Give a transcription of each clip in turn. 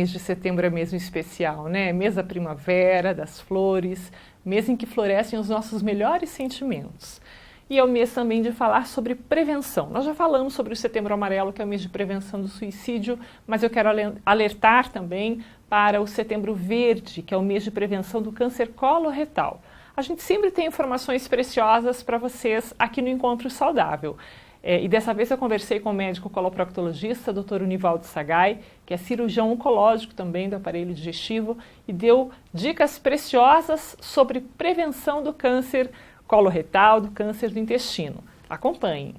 mês de setembro é mesmo especial, né? Mês da primavera, das flores, mês em que florescem os nossos melhores sentimentos. E é o mês também de falar sobre prevenção. Nós já falamos sobre o Setembro Amarelo, que é o mês de prevenção do suicídio, mas eu quero alertar também para o Setembro Verde, que é o mês de prevenção do câncer coloretal. A gente sempre tem informações preciosas para vocês aqui no Encontro Saudável. E dessa vez eu conversei com o médico coloproctologista, Dr. Univaldo Sagai, que é cirurgião oncológico também do aparelho digestivo, e deu dicas preciosas sobre prevenção do câncer coloretal, do câncer do intestino. Acompanhem.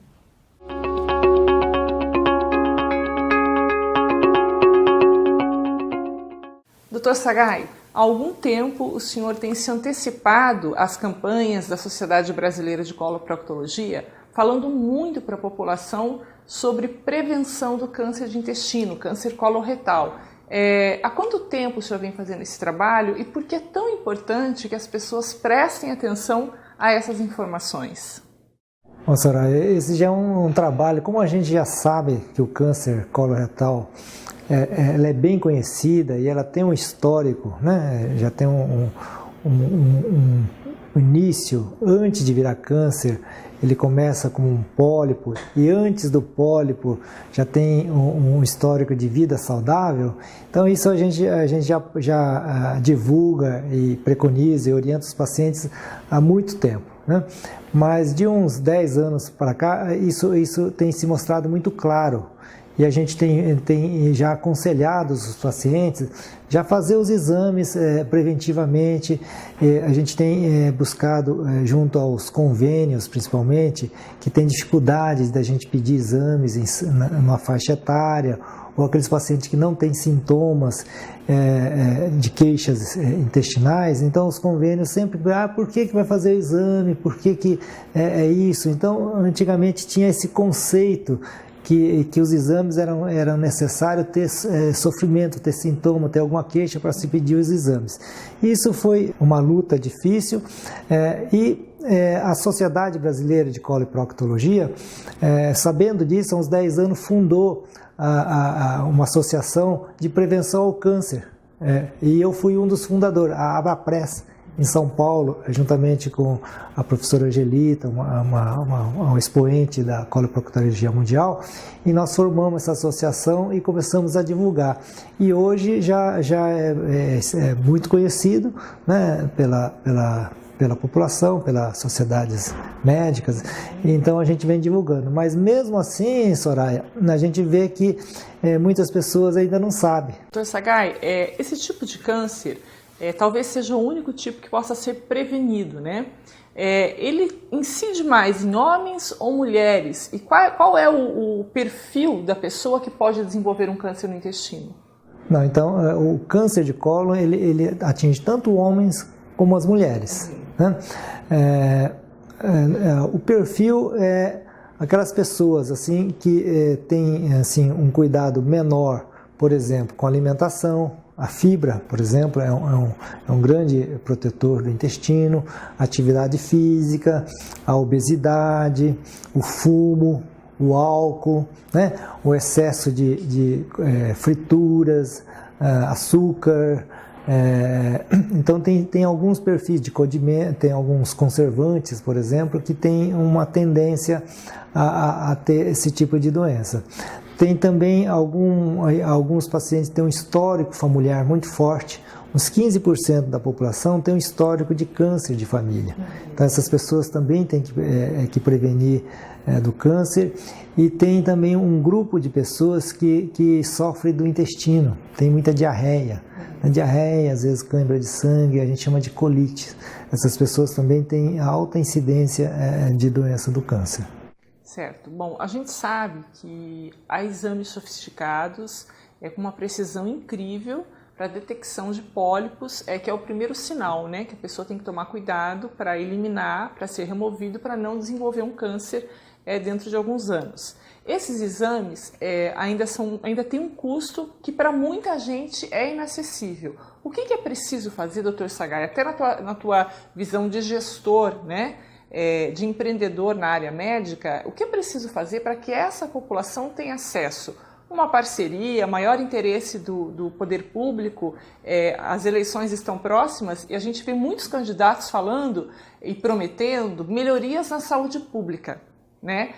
Dr. Sagai, há algum tempo o senhor tem se antecipado às campanhas da Sociedade Brasileira de Coloproctologia, falando muito para a população sobre prevenção do câncer de intestino, câncer coloretal. Há quanto tempo o senhor vem fazendo esse trabalho e por que é tão importante que as pessoas prestem atenção a essas informações? Bom, Soraya, esse já é um trabalho, como a gente já sabe que o câncer coloretal ela é bem conhecida e ela tem um histórico, né? Já tem um início, antes de virar câncer, ele começa como um pólipo e antes do pólipo já tem um histórico de vida saudável. Então isso a gente já divulga e preconiza e orienta os pacientes há muito tempo, né? Mas de uns 10 anos para cá isso tem se mostrado muito claro. E a gente tem já aconselhado os pacientes já fazer os exames preventivamente. A gente tem buscado, junto aos convênios principalmente, que tem dificuldade da gente pedir exames numa faixa etária, ou aqueles pacientes que não têm sintomas de queixas intestinais. Então os convênios sempre, por que vai fazer o exame, por que é isso? Então antigamente tinha esse conceito que os exames eram necessários ter sofrimento, ter sintoma, ter alguma queixa para se pedir os exames. Isso foi uma luta difícil e a Sociedade Brasileira de Coloproctologia, sabendo disso, há uns 10 anos fundou uma associação de prevenção ao câncer. E eu fui um dos fundadores, a Abrapres, em São Paulo, juntamente com a professora Angelita, uma expoente da coloproctologia mundial, e nós formamos essa associação e começamos a divulgar. E hoje já é muito conhecido, né, pela população, pelas sociedades médicas, então a gente vem divulgando. Mas mesmo assim, Soraya, a gente vê que muitas pessoas ainda não sabem. Dr. Sagai, esse tipo de câncer talvez seja o único tipo que possa ser prevenido, né? Ele incide mais em homens ou mulheres? E qual é o perfil da pessoa que pode desenvolver um câncer no intestino? Não, então, o câncer de cólon, ele atinge tanto homens como as mulheres, né? O perfil é aquelas pessoas assim, que têm assim, um cuidado menor, por exemplo, com a alimentação. A fibra, por exemplo, é um grande protetor do intestino, a atividade física, a obesidade, o fumo, o álcool, né? O excesso de frituras, açúcar. Então tem alguns perfis de condimento, tem alguns conservantes, por exemplo, que tem uma tendência a ter esse tipo de doença. Tem também alguns pacientes que têm um histórico familiar muito forte. Uns 15% da população tem um histórico de câncer de família. Então essas pessoas também têm que prevenir do câncer. E tem também um grupo de pessoas que sofrem do intestino, tem muita diarreia. A diarreia, às vezes cãibra de sangue, a gente chama de colite. Essas pessoas também têm alta incidência de doença do câncer. Certo. Bom, a gente sabe que há exames sofisticados com uma precisão incrível para a detecção de pólipos, que é o primeiro sinal, né, que a pessoa tem que tomar cuidado para eliminar, para ser removido, para não desenvolver um câncer dentro de alguns anos. Esses exames ainda têm um custo que para muita gente é inacessível. O que é preciso fazer, Dr. Sagai, até na tua visão de gestor, né, de empreendedor na área médica, o que é preciso fazer para que essa população tenha acesso uma parceria, maior interesse do poder público. As eleições estão próximas e a gente vê muitos candidatos falando e prometendo melhorias na saúde pública, né?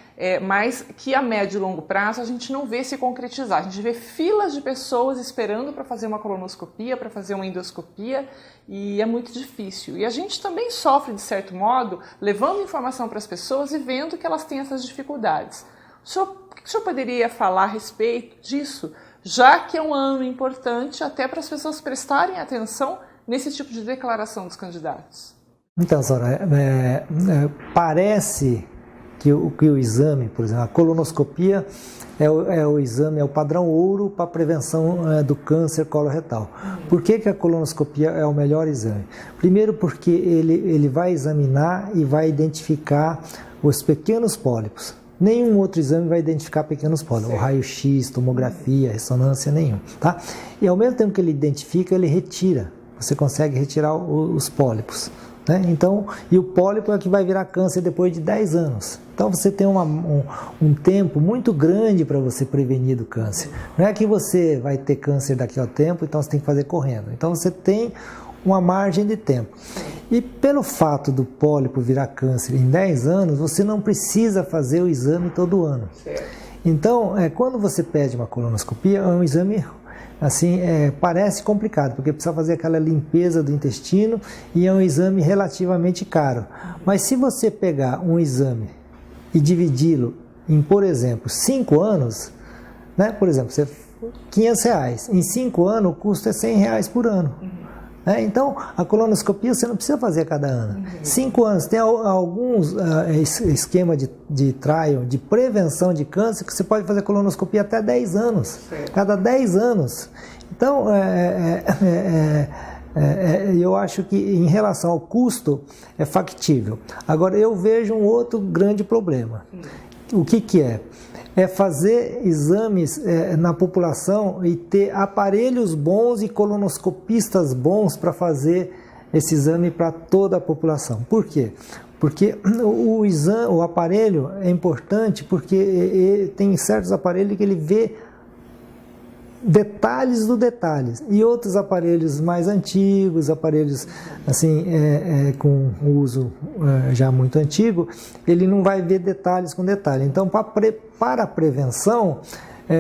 Mas que a médio e longo prazo a gente não vê se concretizar. A gente vê filas de pessoas esperando para fazer uma colonoscopia, para fazer uma endoscopia, e é muito difícil. E a gente também sofre, de certo modo, levando informação para as pessoas e vendo que elas têm essas dificuldades. O senhor poderia falar a respeito disso, já que é um ano importante até para as pessoas prestarem atenção nesse tipo de declaração dos candidatos? Então, Sora, parece que o exame, por exemplo, a colonoscopia é o exame, é o padrão ouro para a prevenção do câncer coloretal. Por que a colonoscopia é o melhor exame? Primeiro porque ele vai examinar e vai identificar os pequenos pólipos. Nenhum outro exame vai identificar pequenos pólipos, o raio-x, tomografia, ressonância, nenhum. Tá? E ao mesmo tempo que ele identifica, ele retira. Você consegue retirar os pólipos. Né? Então, e o pólipo é que vai virar câncer depois de 10 anos. Então você tem um tempo muito grande para você prevenir do câncer. Não é que você vai ter câncer daqui ao tempo, então você tem que fazer correndo. Então você tem uma margem de tempo. E pelo fato do pólipo virar câncer em 10 anos, você não precisa fazer o exame todo ano. Então, quando você pede uma colonoscopia, é um exame assim, parece complicado, porque precisa fazer aquela limpeza do intestino e é um exame relativamente caro. Mas se você pegar um exame e dividi-lo em, por exemplo, 5 anos, né? Por exemplo, R$500, em 5 anos o custo é R$100 por ano. Então, a colonoscopia você não precisa fazer a cada ano. 5 anos. Tem alguns esquemas de trial, de prevenção de câncer, que você pode fazer colonoscopia até 10 anos. Cada 10 anos. Então, eu acho que em relação ao custo é factível. Agora, eu vejo um outro grande problema. O que é? É fazer exames na população e ter aparelhos bons e colonoscopistas bons para fazer esse exame para toda a população. Por quê? Porque o aparelho é importante porque tem certos aparelhos que ele vê detalhes do detalhes, e outros aparelhos mais antigos, aparelhos assim com uso já muito antigo, ele não vai ver detalhes com detalhe. Então, para a prevenção,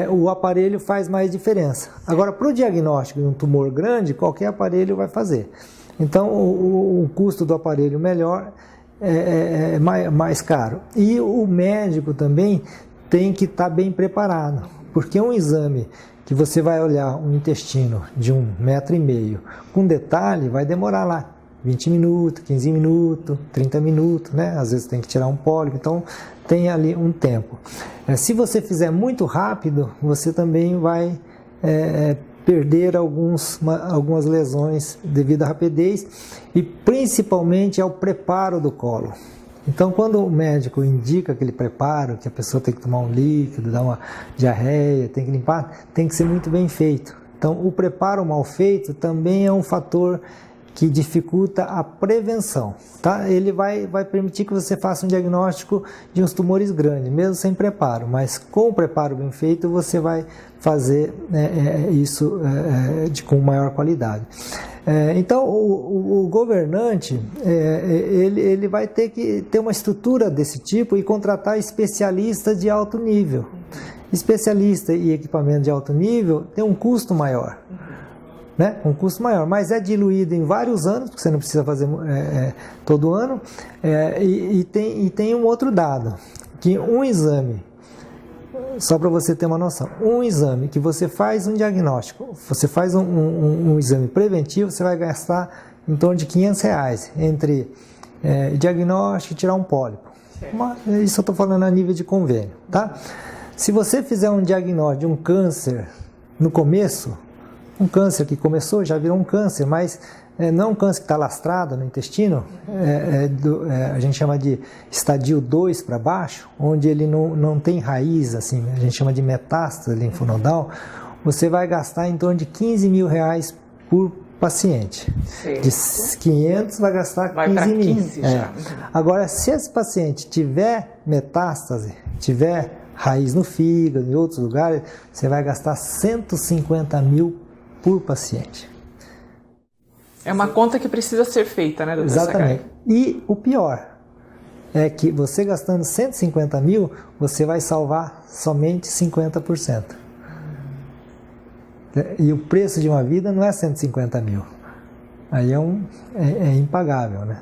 o aparelho faz mais diferença. Agora, para o diagnóstico de um tumor grande, qualquer aparelho vai fazer. Então, o custo do aparelho melhor é mais caro. E o médico também tem que estar bem preparado, porque um exame que você vai olhar um intestino de 1,5 metro, com detalhe, vai demorar lá 20 minutos, 15 minutos, 30 minutos, né? Às vezes tem que tirar um pólipo, então tem ali um tempo. Se você fizer muito rápido, você também vai perder algumas lesões devido à rapidez e principalmente ao preparo do colo. Então, quando o médico indica aquele preparo, que a pessoa tem que tomar um líquido, dar uma diarreia, tem que limpar, tem que ser muito bem feito. Então, o preparo mal feito também é um fator que dificulta a prevenção. Tá? Ele vai permitir que você faça um diagnóstico de uns tumores grandes, mesmo sem preparo, mas com o preparo bem feito, você vai fazer isso com maior qualidade. Então, o governante, ele vai ter que ter uma estrutura desse tipo e contratar especialistas de alto nível. Especialista e equipamento de alto nível tem um custo maior. Né? Um custo maior, mas é diluído em vários anos, porque você não precisa fazer todo ano, e tem um outro dado, que um exame, só para você ter uma noção, um exame que você faz um diagnóstico, você faz um exame preventivo, você vai gastar em torno de R$500 entre diagnóstico e tirar um pólipo. Isso eu estou falando a nível de convênio. Tá? Se você fizer um diagnóstico de um câncer no começo, um câncer que começou, já virou um câncer, mas não é um câncer que está lastrado no intestino, a gente chama de estadio 2 para baixo, onde ele não tem raiz, assim, a gente chama de metástase linfonodal, você vai gastar em torno de R$15 mil por paciente. Sim. De 500 vai gastar 15 mil. Já. Agora, se esse paciente tiver metástase, tiver raiz no fígado, em outros lugares, você vai gastar 150 mil por paciente. É uma conta que precisa ser feita, né, doutor Exatamente. Sagai? E o pior é que você gastando 150 mil, você vai salvar somente 50%. E o preço de uma vida não é 150 mil. Aí é impagável, né?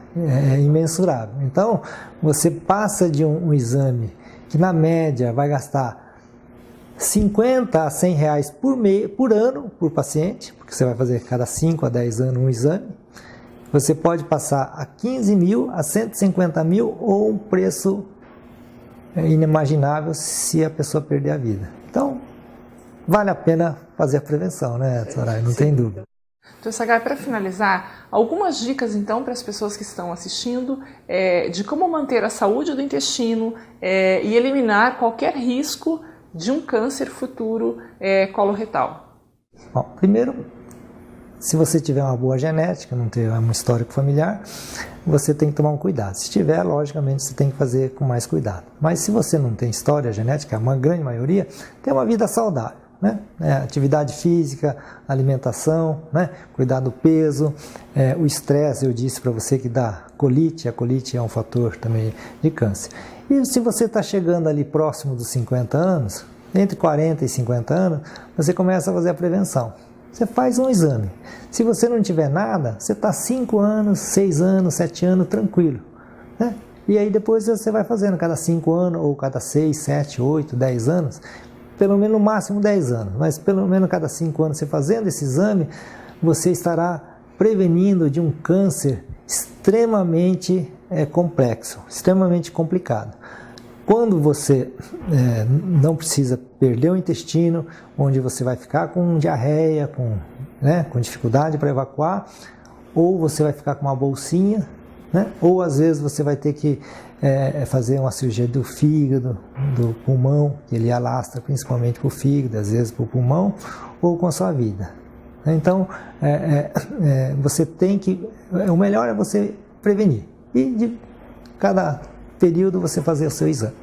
É imensurável. Então, você passa de um exame que na média vai gastar 50 a 100 reais por ano por paciente, porque você vai fazer cada 5 a 10 anos um exame. Você pode passar a 15 mil, a 150 mil ou um preço inimaginável se a pessoa perder a vida. Então, vale a pena fazer a prevenção, né, Soraya? Não tem dúvida. Doutor Sagai, para finalizar, algumas dicas então para as pessoas que estão assistindo de como manter a saúde do intestino e eliminar qualquer risco de um câncer futuro coloretal. Bom, primeiro, se você tiver uma boa genética, não ter um histórico familiar, você tem que tomar um cuidado. Se tiver, logicamente, você tem que fazer com mais cuidado. Mas se você não tem história genética, uma grande maioria, tem uma vida saudável. Né? Atividade física, alimentação, né? Cuidar do peso, o estresse, eu disse para você que dá colite, a colite é um fator também de câncer. E se você está chegando ali próximo dos 50 anos, entre 40 e 50 anos, você começa a fazer a prevenção. Você faz um exame. Se você não tiver nada, você está 5 anos, 6 anos, 7 anos tranquilo. Né? E aí depois você vai fazendo cada 5 anos, ou cada 6, 7, 8, 10 anos, pelo menos no máximo 10 anos, mas pelo menos cada 5 anos você fazendo esse exame, você estará prevenindo de um câncer extremamente complexo, extremamente complicado. Quando você não precisa perder o intestino, onde você vai ficar com diarreia, com dificuldade para evacuar, ou você vai ficar com uma bolsinha, né? Ou às vezes você vai ter que fazer uma cirurgia do fígado, do pulmão, que ele alastra principalmente para o fígado, às vezes para o pulmão, ou com a sua vida. Então, você tem que... O melhor é você prevenir. E de cada período você fazer o seu exame.